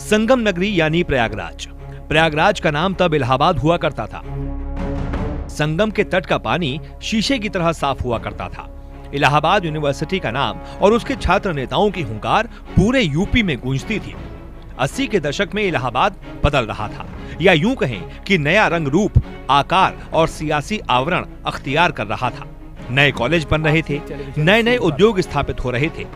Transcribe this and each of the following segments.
संगम नगरी यानी प्रयागराज। प्रयागराज का नाम तब इलाहाबाद हुआ करता था। संगम के तट का पानी शीशे की तरह साफ हुआ करता था। इलाहाबाद यूनिवर्सिटी का नाम और उसके छात्र नेताओं की हुंकार पूरे यूपी में गूंजती थी। 80 के दशक में इलाहाबाद बदल रहा था, या यूं कहें कि नया रंग रूप, आकार और सियासी आवरण अख्तियार कर रहा था। नए कॉलेज बन रहे थे, नए नए उद्योग स्थापित हो रहे थे,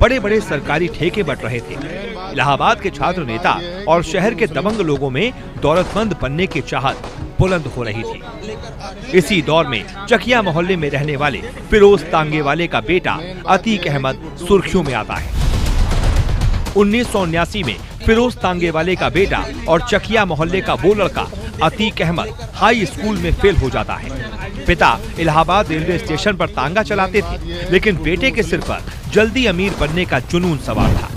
बड़े बड़े सरकारी ठेके बंट रहे थे। इलाहाबाद के छात्र नेता और शहर के दबंग लोगों में दौलतमंद बनने की चाहत बुलंद हो रही थी। इसी दौर में चकिया मोहल्ले में रहने वाले फिरोज तांगेवाले का बेटा अतीक अहमद सुर्खियों में आता है। 1979 में फिरोज तांगेवाले का बेटा और चकिया मोहल्ले का वो लड़का अतीक अहमद हाई स्कूल में फेल हो जाता है। पिता इलाहाबाद रेलवे स्टेशन पर तांगा चलाते थे, लेकिन बेटे के सिर पर जल्दी अमीर बनने का जुनून सवार था।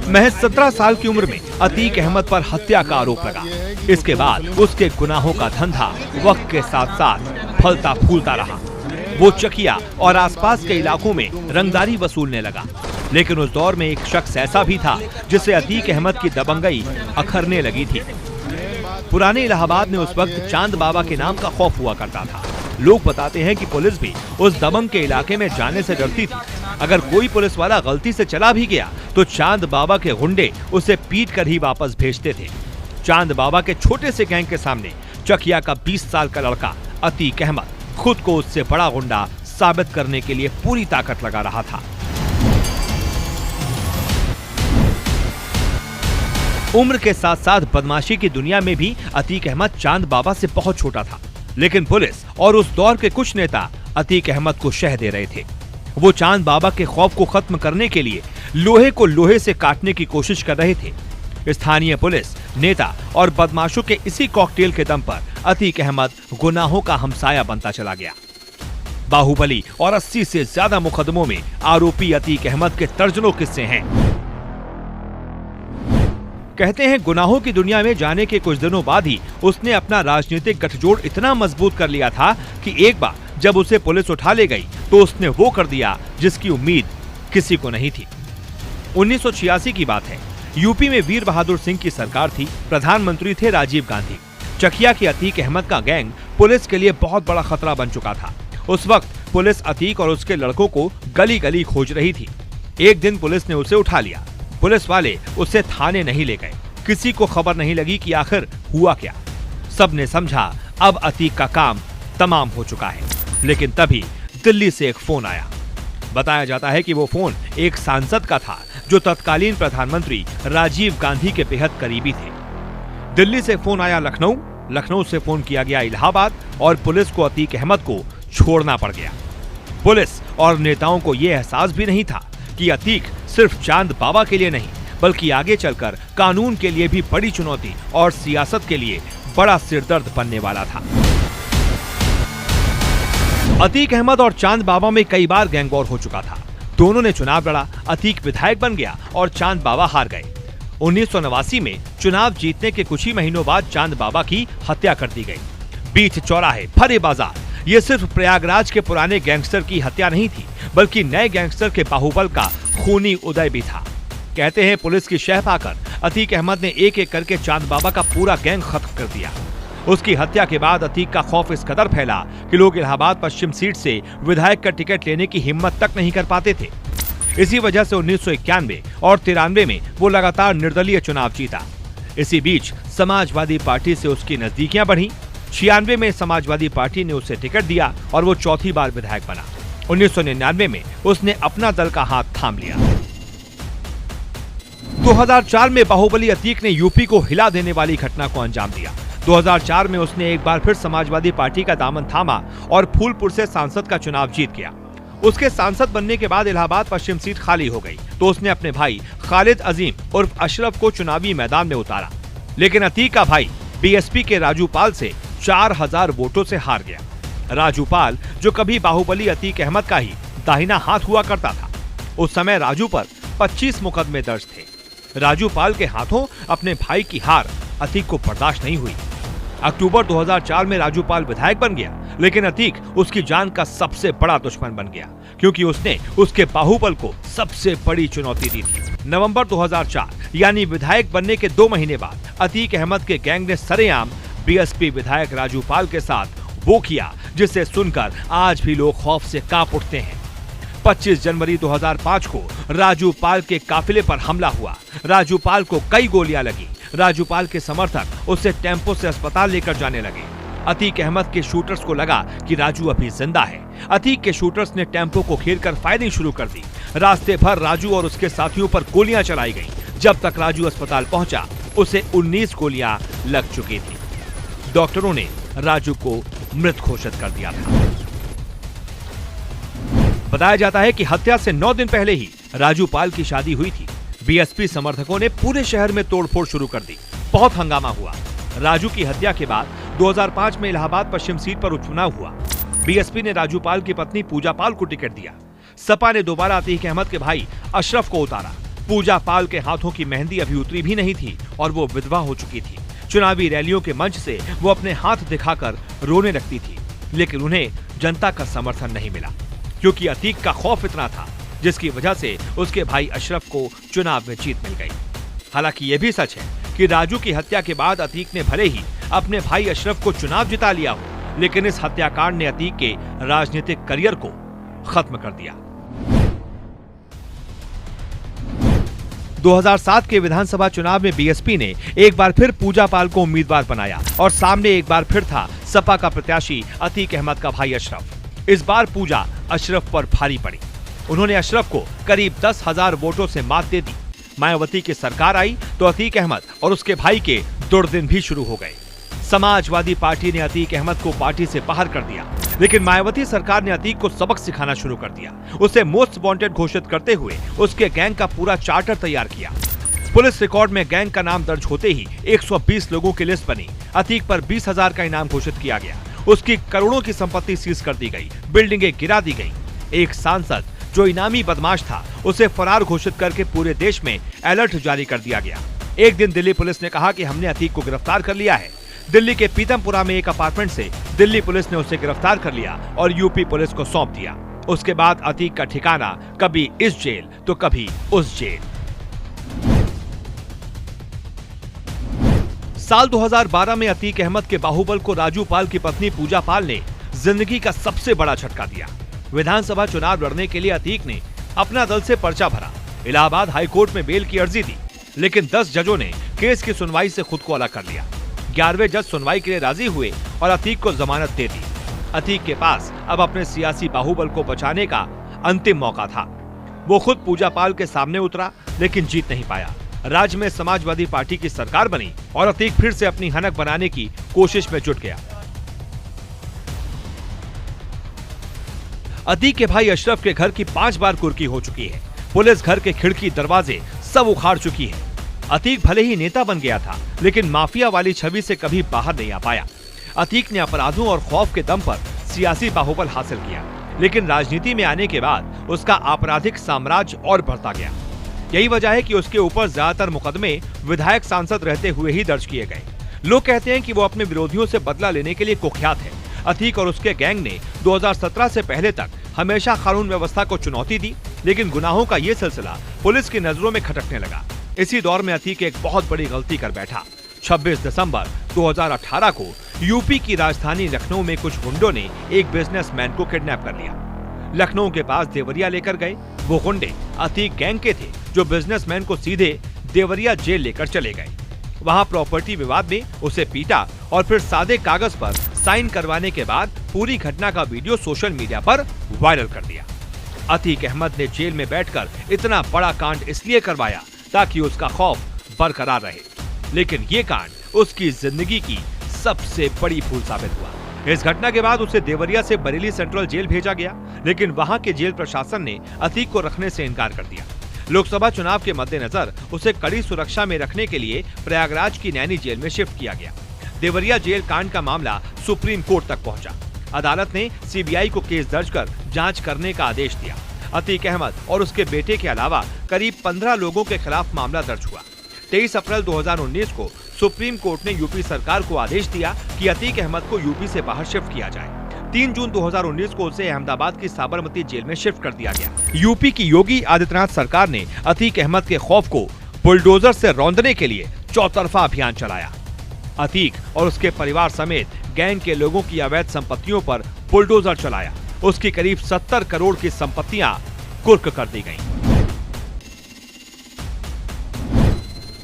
महज 17 साल की उम्र में अतीक अहमद पर हत्या का आरोप लगा। इसके बाद उसके गुनाहों का धंधा वक्त के साथ साथ फलता फूलता रहा। वो चकिया और आसपास के इलाकों में रंगदारी वसूलने लगा। लेकिन उस दौर में एक शख्स ऐसा भी था जिसे अतीक अहमद की दबंगई अखरने लगी थी। पुराने इलाहाबाद में उस वक्त चांद बाबा के नाम का खौफ हुआ करता था। लोग बताते हैं कि पुलिस भी उस दबंग के इलाके में जाने से डरती थी। अगर कोई पुलिस वाला गलती से चला भी गया तो चांद बाबा के गुंडे उसे पीट कर ही वापस भेजते थे। चांद बाबा के छोटे से गैंग के सामने चकिया का 20 साल का लड़का अतीक अहमद खुद को उससे बड़ा गुंडा साबित करने के लिए पूरी ताकत लगा रहा था। उम्र के साथ साथ बदमाशी की दुनिया में भी अतीक अहमद चांद बाबा से बहुत छोटा था, लेकिन पुलिस और उस दौर के कुछ नेता अतीक अहमद को शह दे रहे थे। वो चांद बाबा के खौफ को खत्म करने के लिए लोहे को लोहे से काटने की कोशिश कर रहे थे। स्थानीय पुलिस, नेता और बदमाशों के इसी कॉकटेल के दम पर अतीक अहमद गुनाहों का हमसाया बनता चला गया। बाहुबली और 80 से ज्यादा मुकदमों में आरोपी अतीक अहमद के दर्जनों किस्से हैं। कहते हैं गुनाहों की दुनिया में जाने के कुछ दिनों बाद ही उसने अपना राजनीतिक गठजोड़ इतना मजबूत कर लिया था कि एक बार जब उसे पुलिस उठा ले गई तो उसने वो कर दिया जिसकी उम्मीद किसी को नहीं थी। 1986 की बात है। यूपी में वीर बहादुर सिंह की सरकार थी। प्रधानमंत्री थे राजीव गांधी। चकिया के अतीक अहमद का गैंग पुलिस के लिए बहुत बड़ा खतरा बन चुका था। उस वक्त पुलिस अतीक और उसके लड़कों को गली गली खोज रही थी। एक दिन पुलिस ने उसे उठा लिया। पुलिस वाले उसे थाने नहीं ले गए। किसी को खबर नहीं लगी कि आखिर हुआ क्या। सबने समझा अब अतीक का काम तमाम हो चुका है। लेकिन तभी दिल्ली से एक फोन आया। बताया जाता है कि वो फोन एक सांसद का था जो तत्कालीन प्रधानमंत्री राजीव गांधी के बेहद करीबी थे। दिल्ली से फोन आया लखनऊ, लखनऊ से फोन किया गया इलाहाबाद और पुलिस को अतीक अहमद को छोड़ना पड़ गया। पुलिस और नेताओं को यह एहसास भी नहीं था कि अतीक सिर्फ चांद बाबा के लिए नहीं बल्कि आगे चलकर कानून के लिए भी बड़ी चुनौती और सियासत के लिए बड़ा सिरदर्द बनने वाला था। अतीक अहमद और चांद बाबा में कई बार गैंग वॉर हो चुका था। दोनों ने चुनाव लड़ा। अतीक विधायक बन गया और चांद बाबा हार गए। 1989 में चुनाव जीतने के कुछ ही महीनों बाद चांद बाबा की हत्या कर दी गई। बीच चौराहे, फरे बाजार, ये सिर्फ प्रयागराज के पुराने गैंगस्टर की हत्या नहीं थी बल्कि नए गैंगस्टर के बाहुबल का खूनी उदय भी था। कहते हैं पुलिस की शह पाकर अतीक अहमद ने एक एक करके चांद बाबा का पूरा गैंग खत्म कर दिया। उसकी हत्या के बाद अतीक का खौफ इस कदर फैला कि लोग इलाहाबाद पश्चिम सीट से विधायक का टिकट लेने की हिम्मत तक नहीं कर पाते थे। इसी वजह से 1991 और 93 में वो लगातार निर्दलीय चुनाव जीता। इसी बीच समाजवादी पार्टी से उसकी नजदीकियां बढ़ी। 96 में समाजवादी पार्टी ने उसे टिकट दिया और वो चौथी बार विधायक बना। 1999 में उसने अपना दल का हाथ थाम लिया। 2004 में बाहुबली अतीक ने यूपी को हिला देने वाली घटना को अंजाम दिया। 2004 में उसने एक बार फिर समाजवादी पार्टी का दामन थामा और फूलपुर से सांसद का चुनाव जीत गया। उसके सांसद बनने के बाद इलाहाबाद पश्चिम सीट खाली हो गई तो उसने अपने भाई खालिद अजीम उर्फ अशरफ को चुनावी मैदान में उतारा। लेकिन अतीक का भाई बीएसपी के राजू पाल से 4000 वोटों से हार गया। राजू पाल जो कभी बाहुबली अतीक अहमद का ही दाहिना हाथ हुआ करता था। उस समय राजू पर 25 मुकदमे दर्ज थे। राजू पाल के हाथों अपने भाई की हार अतीक को बर्दाश्त नहीं हुई। अक्टूबर 2004 में राजू पाल विधायक बन गया, लेकिन अतीक उसकी जान का सबसे बड़ा दुश्मन बन गया क्योंकि उसने उसके बाहुबल को सबसे बड़ी चुनौती दी थी। नवंबर 2004 यानी विधायक बनने के 2 महीने बाद अतीक अहमद के गैंग ने सरेआम बीएसपी विधायक राजू पाल के साथ वो किया जिसे सुनकर आज भी लोग खौफ से कांप उठते हैं। 25 जनवरी 2005 को राजू पाल के काफिले पर हमला हुआ। राजू पाल को कई गोलियां लगी। राजू पाल के समर्थक उसे टेम्पो से अस्पताल लेकर जाने लगे। अतीक अहमद के शूटर्स को लगा कि राजू अभी जिंदा है। अतीक के शूटर्स ने टेम्पो को घेरकर फायरिंग शुरू कर दी। रास्ते भर राजू और उसके साथियों पर गोलियां चलाई गईं। जब तक राजू अस्पताल पहुंचा उसे 19 गोलियां लग चुकी थी। डॉक्टरों ने राजू को मृत घोषित कर दिया था। बताया जाता है कि हत्या से 9 दिन पहले ही राजू पाल की शादी हुई थी। बीएसपी समर्थकों ने पूरे शहर में तोड़फोड़ शुरू कर दी। बहुत हंगामा हुआ। राजू की हत्या के बाद 2005 में इलाहाबाद पश्चिम सीट पर उपचुनाव हुआ। बीएसपी ने राजू पाल की पत्नी पूजा पाल को टिकट दिया। सपा ने दोबारा अतीक अहमद के भाई अशरफ को उतारा। पूजा पाल के हाथों की मेहंदी अभी उतरी भी नहीं थी और वो विधवा हो चुकी थी। चुनावी रैलियों के मंच से वो अपने हाथ दिखाकर रोने लगती थी, लेकिन उन्हें जनता का समर्थन नहीं मिला क्योंकि अतीक का खौफ इतना था, जिसकी वजह से उसके भाई अशरफ को चुनाव में जीत मिल गई। हालांकि ये भी सच है कि राजू की हत्या के बाद अतीक ने भले ही अपने भाई अशरफ को चुनाव जिता लिया हो, लेकिन इस हत्याकांड ने अतीक के राजनीतिक करियर को खत्म कर दिया। 2007 के विधानसभा चुनाव में बीएसपी ने एक बार फिर पूजा पाल को उम्मीदवार बनाया और सामने एक बार फिर था सपा का प्रत्याशी अतीक अहमद का भाई अशरफ। इस बार पूजा अशरफ पर भारी पड़ी। उन्होंने अशरफ को करीब 10,000 वोटों से मात दे दी। मायावती की सरकार आई तो अतीक अहमद और उसके भाई के दुर्दिन भी शुरू हो गए। समाजवादी पार्टी ने अतीक अहमद को पार्टी से बाहर कर दिया, लेकिन मायावती सरकार ने अतीक को सबक सिखाना शुरू कर दिया। उसे मोस्ट वांटेड घोषित करते हुए उसके गैंग का पूरा चार्टर तैयार किया। पुलिस रिकॉर्ड में गैंग का नाम दर्ज होते ही 120 लोगों की लिस्ट बनी। अतीक पर 20,000 का इनाम घोषित किया गया। उसकी करोड़ों की संपत्ति सीज कर दी गई, बिल्डिंगें गिरा दी गई। एक सांसद जो इनामी बदमाश था उसे फरार घोषित करके पूरे देश में अलर्ट जारी कर दिया गया। एक दिन दिल्ली पुलिस ने कहा कि हमने अतीक को गिरफ्तार कर लिया है। दिल्ली के पीतमपुरा में एक अपार्टमेंट से दिल्ली पुलिस ने उसे गिरफ्तार कर लिया और यूपी पुलिस को सौंप दिया। उसके बाद अतीक का ठिकाना कभी इस जेल तो कभी उस जेल। साल 2012 में अतीक अहमद के बाहुबल को राजू पाल की पत्नी पूजा पाल ने जिंदगी का सबसे बड़ा झटका दिया। विधानसभा चुनाव लड़ने के लिए अतीक ने अपना दल से पर्चा भरा। इलाहाबाद हाईकोर्ट में बेल की अर्जी दी, लेकिन 10 जजों ने केस की सुनवाई से खुद को अलग कर लिया। 11वें जज सुनवाई के लिए राजी हुए और अतीक को जमानत दे दी। अतीक के पास अब अपने सियासी बाहुबल को बचाने का अंतिम मौका था। वो खुद पूजा पाल के सामने उतरा, लेकिन जीत नहीं पाया। राज्य में समाजवादी पार्टी की सरकार बनी और अतीक फिर से अपनी हनक बनाने की कोशिश में जुट गया। अतीक के भाई अशरफ के घर की 5 बार कुर्की हो चुकी है। पुलिस घर के खिड़की दरवाजे सब उखाड़ चुकी है। अतीक भले ही नेता बन गया था, लेकिन माफिया वाली छवि से कभी बाहर नहीं आ पाया। अतीक ने अपराधों और खौफ के दम पर सियासी बाहुबल हासिल किया, लेकिन राजनीति में आने के बाद उसका आपराधिक साम्राज्य और बढ़ता गया। यही वजह है कि उसके ऊपर ज्यादातर मुकदमे विधायक सांसद रहते हुए ही दर्ज किए गए। लोग कहते हैं कि वो अपने विरोधियों से बदला लेने के लिए कुख्यात है। अतीक और उसके गैंग ने 2017 से पहले तक हमेशा कानून व्यवस्था को चुनौती दी, लेकिन गुनाहों का ये सिलसिला पुलिस की नजरों में खटकने लगा। इसी दौर में अतीक एक बहुत बड़ी गलती कर बैठा। 26 दिसंबर 2018 को यूपी की राजधानी लखनऊ में कुछ गुंडों ने एक बिजनेसमैन को किडनैप कर लिया। लखनऊ के पास देवरिया लेकर गए। वो गुंडे अतीक गैंग के थे, जो बिजनेसमैन को सीधे देवरिया जेल लेकर चले गए। वहां प्रॉपर्टी विवाद में उसे पीटा और फिर सादे कागज पर साइन करवाने के बाद पूरी घटना का वीडियो सोशल मीडिया पर वायरल कर दिया। अतीक अहमद ने जेल में बैठकर इतना बड़ा कांड इसलिए करवाया ताकि उसका खौफ बरकरार रहे, लेकिन ये कांड उसकी जिंदगी की सबसे बड़ी भूल साबित हुआ। इस घटना के बाद उसे देवरिया से बरेली सेंट्रल जेल भेजा गया, लेकिन वहां के जेल प्रशासन ने अतीक को रखने से इनकार कर दिया। लोकसभा चुनाव के मद्देनजर उसे कड़ी सुरक्षा में रखने के लिए प्रयागराज की नैनी जेल में शिफ्ट किया गया। देवरिया जेल कांड का मामला सुप्रीम कोर्ट तक पहुंचा। अदालत ने सीबीआई को केस दर्ज कर जांच करने का आदेश दिया। अतीक अहमद और उसके बेटे के अलावा करीब 15 लोगों के खिलाफ मामला दर्ज हुआ। 23 अप्रैल 2019 को सुप्रीम कोर्ट ने यूपी सरकार को आदेश दिया कि अतीक अहमद को यूपी से बाहर शिफ्ट किया जाए। 3 जून 2019 को उसे अहमदाबाद की साबरमती जेल में शिफ्ट कर दिया गया। यूपी की योगी आदित्यनाथ सरकार ने अतीक अहमद के खौफ को बुलडोजर से रौंदने के लिए चौतरफा अभियान चलाया। अतीक और उसके परिवार समेत गैंग के लोगों की अवैध संपत्तियों पर बुलडोजर चलाया। उसकी करीब 70 करोड़ की संपत्तियां कुर्क कर दी गईं।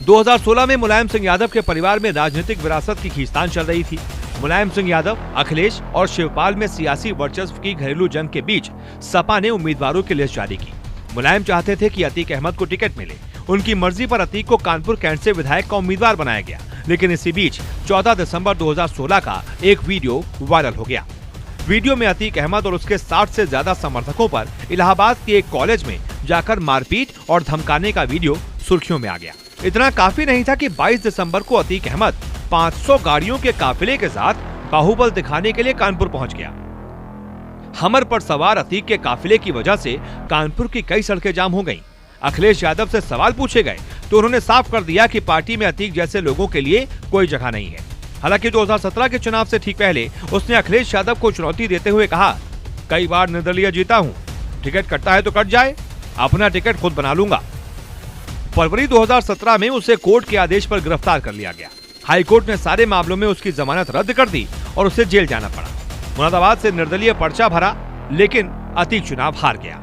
2016 में मुलायम सिंह यादव के परिवार में राजनीतिक विरासत की खींचतान चल रही थी। मुलायम सिंह यादव, अखिलेश और शिवपाल में सियासी वर्चस्व की घरेलू जंग के बीच सपा ने उम्मीदवारों की लिस्ट जारी की। मुलायम चाहते थे कि अतीक अहमद को टिकट मिले। उनकी मर्जी पर अतीक को कानपुर कैंट से विधायक का उम्मीदवार बनाया गया। लेकिन इसी बीच 14 दिसंबर 2016 का एक वीडियो वायरल हो गया। वीडियो में अतीक अहमद और उसके 60 से ज्यादा समर्थकों पर इलाहाबाद के एक कॉलेज में जाकर मारपीट और धमकाने का वीडियो सुर्खियों में आ गया। इतना काफी नहीं था कि 22 दिसंबर को अतीक अहमद 500 गाड़ियों के काफिले के साथ बाहुबल दिखाने के लिए कानपुर पहुंच गया। हमर पर सवार अतीक के काफिले की वजह से कानपुर की कई सड़कें जाम हो गईं। अखिलेश यादव से सवाल पूछे गए तो उन्होंने साफ कर दिया कि पार्टी में अतीक जैसे लोगों के लिए कोई जगह नहीं है। हालांकि 2017 के चुनाव से ठीक पहले उसने अखिलेश यादव को चुनौती देते हुए कहा, कई बार निर्दलीय जीता हूं, टिकट कटता है तो कट जाए, अपना टिकट खुद बना लूंगा। फरवरी 2017 में उसे कोर्ट के आदेश पर गिरफ्तार कर लिया गया। हाई कोर्ट ने सारे मामलों में उसकी जमानत रद्द कर दी और उसे जेल जाना पड़ा। मुरादाबाद से निर्दलीय पर्चा भरा, लेकिन अतीक चुनाव हार गया।